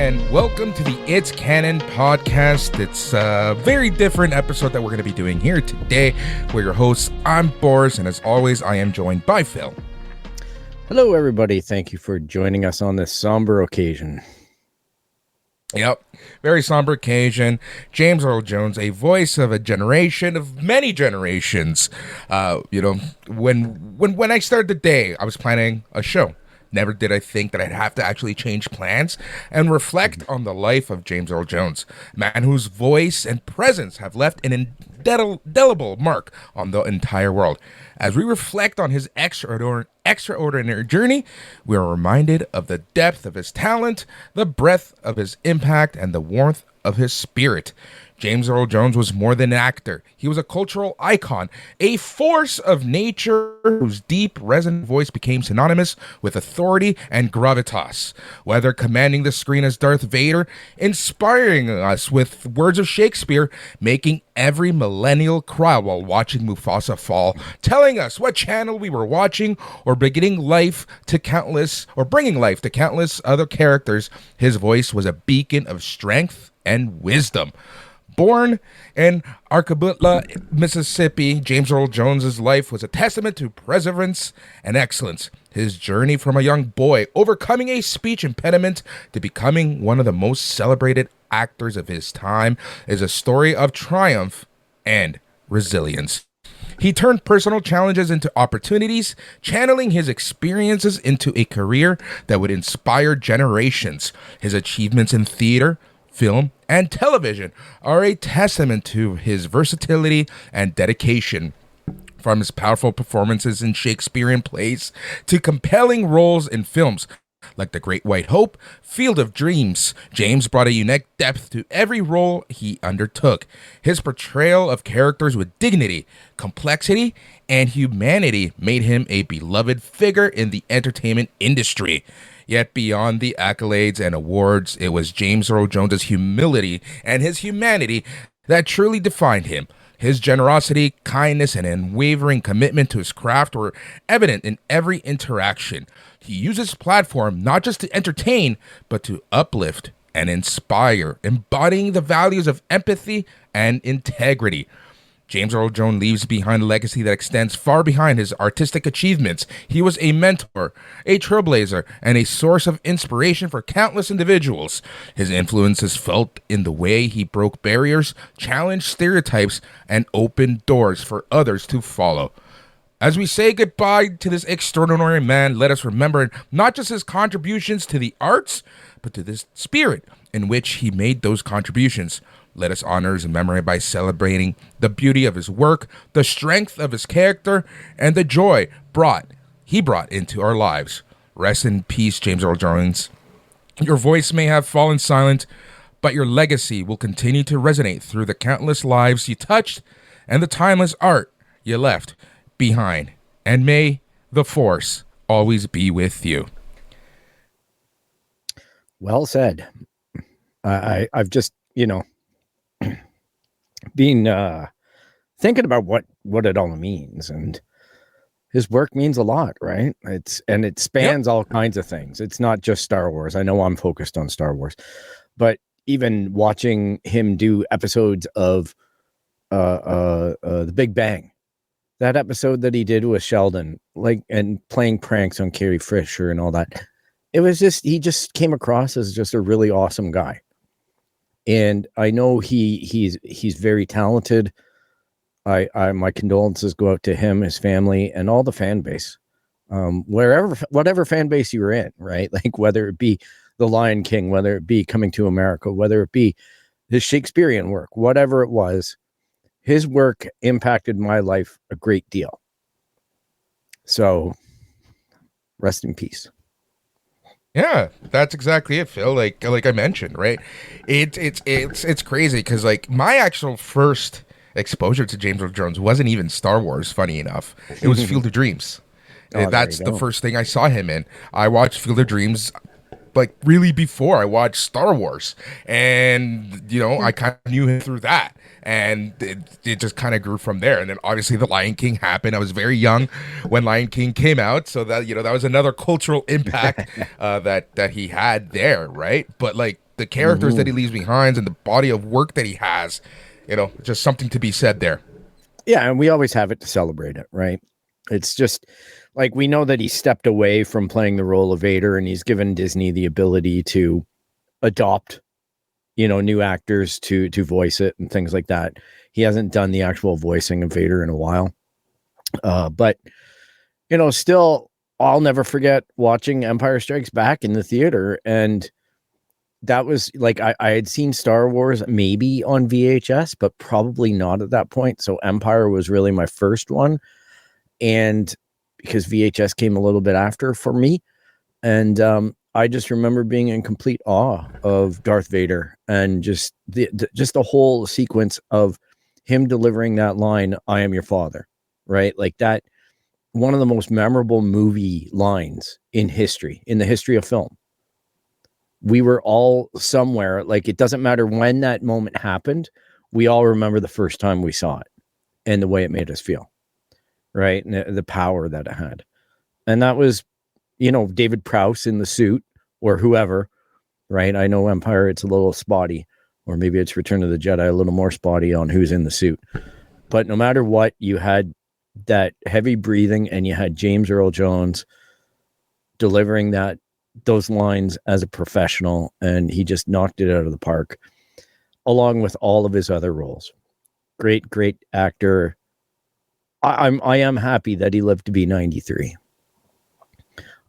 and welcome to the It's Canon podcast. It's a very different episode that we're going to be doing here today. We're your hosts. I'm Boris, and as always, I am joined by Phil. Hello, everybody. Thank you for joining us on this somber occasion. Yep, very somber occasion. James Earl Jones, a voice of a generation, of many generations. When I started the day, I was planning a show. Never did I think that I'd have to actually change plans and reflect on the life of James Earl Jones, a man whose voice and presence have left an indelible mark on the entire world. As we reflect on his extraordinary journey, we are reminded of the depth of his talent, the breadth of his impact, and the warmth of his spirit. James Earl Jones was more than an actor. He was a cultural icon, a force of nature whose deep, resonant voice became synonymous with authority and gravitas. Whether commanding the screen as Darth Vader, inspiring us with words of Shakespeare, making every millennial cry while watching Mufasa fall, telling us what channel we were watching, or bringing life to countless other characters, his voice was a beacon of strength and wisdom. Born in Arcabutla, Mississippi, James Earl Jones's life was a testament to perseverance and excellence. His journey from a young boy overcoming a speech impediment to becoming one of the most celebrated actors of his time is a story of triumph and resilience. He turned personal challenges into opportunities, channeling his experiences into a career that would inspire generations. His achievements in theater, film, and television are a testament to his versatility and dedication. From his powerful performances in Shakespearean plays to compelling roles in films like The Great White Hope, Field of Dreams, James brought a unique depth to every role he undertook. His portrayal of characters with dignity, complexity, and humanity made him a beloved figure in the entertainment industry. Yet beyond the accolades and awards, it was James Earl Jones' humility and his humanity that truly defined him. His generosity, kindness, and unwavering commitment to his craft were evident in every interaction. He used his platform not just to entertain, but to uplift and inspire, embodying the values of empathy and integrity. James Earl Jones leaves behind a legacy that extends far behind his artistic achievements. He was a mentor, a trailblazer, and a source of inspiration for countless individuals. His influence is felt in the way he broke barriers, challenged stereotypes, and opened doors for others to follow. As we say goodbye to this extraordinary man, let us remember not just his contributions to the arts, but to the spirit in which he made those contributions. Let us honor his memory by celebrating the beauty of his work, the strength of his character, and the joy he brought into our lives. Rest in peace, James Earl Jones. Your voice may have fallen silent, but your legacy will continue to resonate through the countless lives you touched and the timeless art you left behind. And may the Force always be with you. Well said. I've just, been thinking about what it all means, and his work means a lot, right? It spans all kinds of things. It's not just Star Wars. I know I'm focused on Star Wars, but even watching him do episodes of The Big Bang, that episode that he did with Sheldon, and playing pranks on Carrie Fisher and all that, it was just, he just came across as just a really awesome guy. And I know he's very talented. My condolences go out to him, his family, and all the fan base. Whatever fan base you were in, right? Like whether it be The Lion King, whether it be Coming to America, whether it be his Shakespearean work, whatever it was, his work impacted my life a great deal. So rest in peace. Yeah, that's exactly it, Phil. Like I mentioned, right? It's crazy because my actual first exposure to James Earl Jones wasn't even Star Wars. Funny enough, it was Field of Dreams. That's the first thing I saw him in. I watched Field of Dreams really before I watched Star Wars, and I kind of knew him through that. And it just kind of grew from there. And then obviously The Lion King happened. I was very young when Lion King came out, so that that was another cultural impact that he had there, right? But the characters that he leaves behind and the body of work that he has, just something to be said there. Yeah, and we always have it to celebrate it, right? It's just like we know that he stepped away from playing the role of Vader, and he's given Disney the ability to adopt, new actors to voice it and things like that. He hasn't done the actual voicing of Vader in a while. But still, I'll never forget watching Empire Strikes Back in the theater, and that was like I had seen Star Wars maybe on VHS, but probably not at that point. So Empire was really my first one, and because VHS came a little bit after for me, and I just remember being in complete awe of Darth Vader and just the whole sequence of him delivering that line, "I am your father," right? Like that, one of the most memorable movie lines in the history of film. We were all somewhere, like it doesn't matter when that moment happened. We all remember the first time we saw it and the way it made us feel, right? And the power that it had. And that was, David Prowse in the suit or whoever, right? I know Empire, it's a little spotty, or maybe it's Return of the Jedi, a little more spotty on who's in the suit. But no matter what, you had that heavy breathing, and you had James Earl Jones delivering those lines as a professional, and he just knocked it out of the park, along with all of his other roles. Great actor. I am happy that he lived to be 93.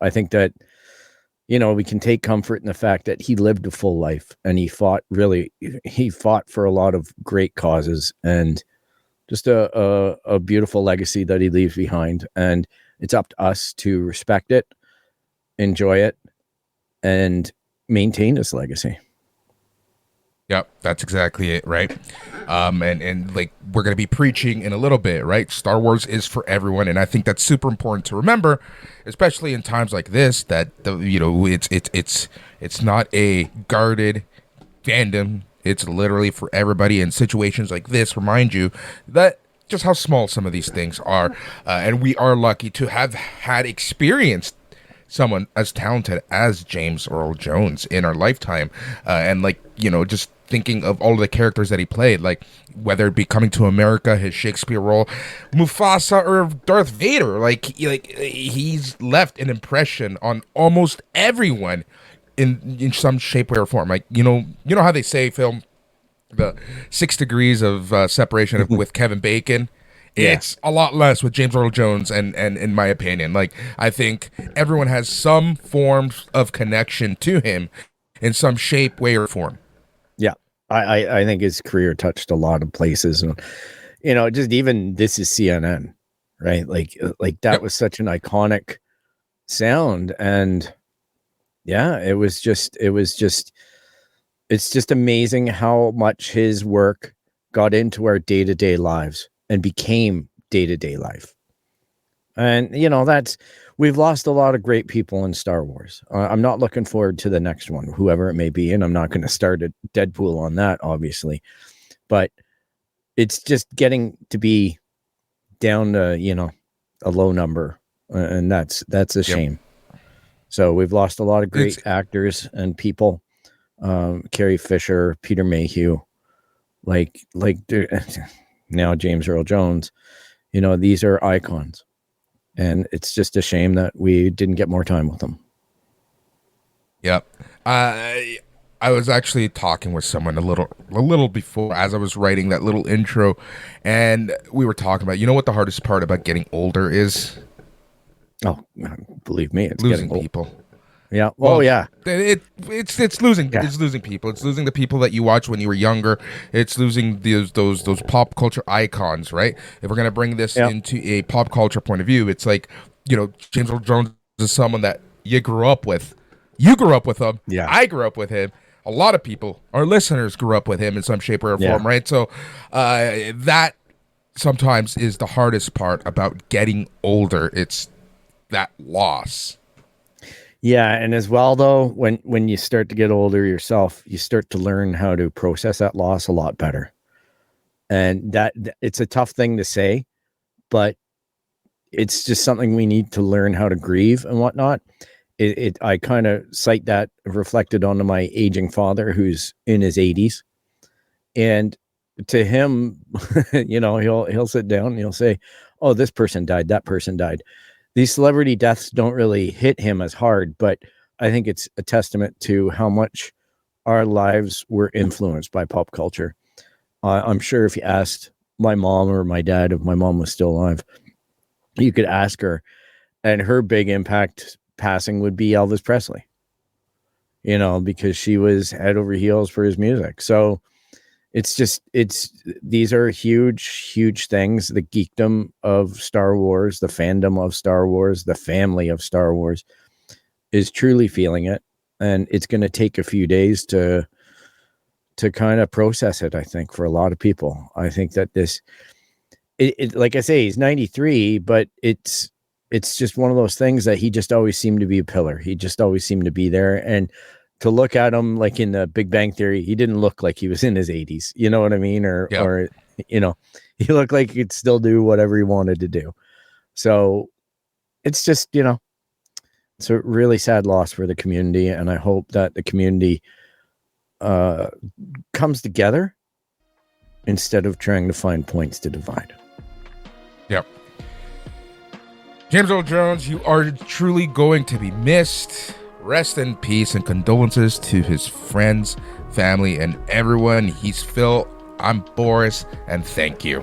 I think that, we can take comfort in the fact that he lived a full life, and he fought for a lot of great causes, and just a beautiful legacy that he leaves behind. And it's up to us to respect it, enjoy it, and maintain his legacy. Yep, that's exactly it, right? And like we're gonna be preaching in a little bit, right? Star Wars is for everyone, and I think that's super important to remember, especially in times like this. That it's not a guarded fandom. It's literally for everybody. In situations like this, remind you that just how small some of these things are, and we are lucky to have had experienced someone as talented as James Earl Jones in our lifetime, and just thinking of all of the characters that he played, like whether it be Coming to America, his Shakespeare role, Mufasa, or Darth Vader, like he's left an impression on almost everyone in some shape, way, or form. Like you know how they say, Phil, the 6 degrees of separation with Kevin Bacon. Yeah. It's a lot less with James Earl Jones, and in my opinion, like I think everyone has some form of connection to him in some shape, way, or form. Yeah, I think his career touched a lot of places, and just even This Is CNN, right? Like that Yep. was such an iconic sound, and yeah, it's just amazing how much his work got into our day-to-day lives and became day-to-day life. And, we've lost a lot of great people in Star Wars. I'm not looking forward to the next one, whoever it may be. And I'm not going to start a Deadpool on that, obviously. But it's just getting to be down to, a low number. And that's a shame. So we've lost a lot of great actors and people. Carrie Fisher, Peter Mayhew, now James Earl Jones, these are icons, and it's just a shame that we didn't get more time with them. Yep. I was actually talking with someone a little before, as I was writing that little intro, and we were talking about, what the hardest part about getting older is? Oh, believe me, it's losing people. Yeah. Well, yeah. It's losing. Yeah. It's losing people. It's losing the people that you watched when you were younger. It's losing those pop culture icons, right? If we're gonna bring this into a pop culture point of view, it's like James Earl Jones is someone that you grew up with. You grew up with him. Yeah. I grew up with him. A lot of people, our listeners, grew up with him in some shape or form, right? So that sometimes is the hardest part about getting older. It's that loss. Yeah, and as well though, when you start to get older yourself, you start to learn how to process that loss a lot better. And that it's a tough thing to say, but it's just something we need to learn how to grieve and whatnot. I kind of cite that reflected onto my aging father who's in his 80s. And to him, he'll sit down and he'll say, oh, this person died, that person died. These celebrity deaths don't really hit him as hard, but I think it's a testament to how much our lives were influenced by pop culture. I'm sure if you asked my mom or my dad, if my mom was still alive, you could ask her, and her big impact passing would be Elvis Presley, because she was head over heels for his music. So these are huge things. The geekdom of Star Wars, the fandom of Star Wars, the family of Star Wars is truly feeling it. And it's going to take a few days to kind of process it, I think, for a lot of people. I think that like I say, he's 93, but it's just one of those things that he just always seemed to be a pillar. He just always seemed to be there. And to look at him like in the Big Bang Theory, he didn't look like he was in his 80s. You know what I mean? Or he looked like he could still do whatever he wanted to do. So it's just, it's a really sad loss for the community. And I hope that the community comes together instead of trying to find points to divide. Yep. James Earl Jones, you are truly going to be missed. Rest in peace, and condolences to his friends, family, and everyone. He's Phil. I'm Boris, and thank you.